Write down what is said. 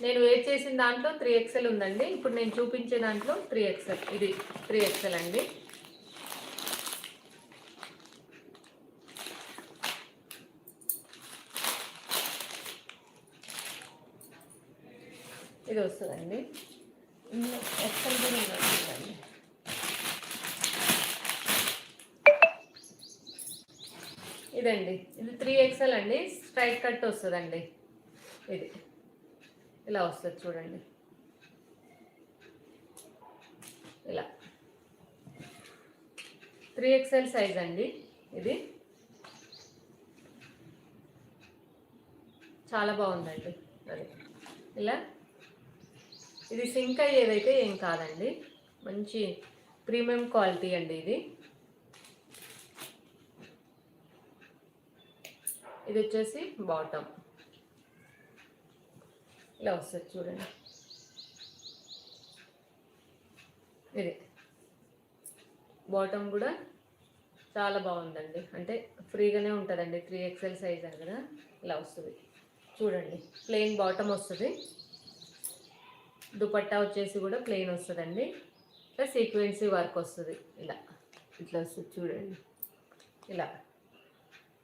నేను వేర్ చేసిన దాంట్లో 3XL ఉందండి. ఇప్పుడు నేను చూపించే దాంట్లో 3XL. ఇది 3XL అండి. ఇది వస్తుందండి. ఎక్సెల్ కూడా ఉందండి. ఇదండి, ఇది 3XL అండి. స్ట్రైట్ కట్ వస్తుందండి. ఇది ఇలా వస్తుంది చూడండి. ఇలా 3XL సైజ్ అండి. ఇది చాలా బాగుందండి. అది ఇలా ఇది సింక్ అయ్యేదైతే ఏం కాదండి. మంచి ప్రీమియం క్వాలిటీ అండి ఇది. ఇది వచ్చేసి బాటమ్ ఇలా వస్తుంది చూడండి. ఇది బాటమ్ కూడా చాలా బాగుందండి. అంటే ఫ్రీగానే ఉంటుందండి. 3XL సైజ్ అని కదా, ఇలా వస్తుంది చూడండి. ప్లెయిన్ బాటమ్ వస్తుంది. దుపట్టా వచ్చేసి కూడా ప్లెయిన్ వస్తుందండి. ఇట్లా సీక్వెన్సీ వర్క్ వస్తుంది. ఇలా ఇట్లా వస్తుంది చూడండి. ఇలా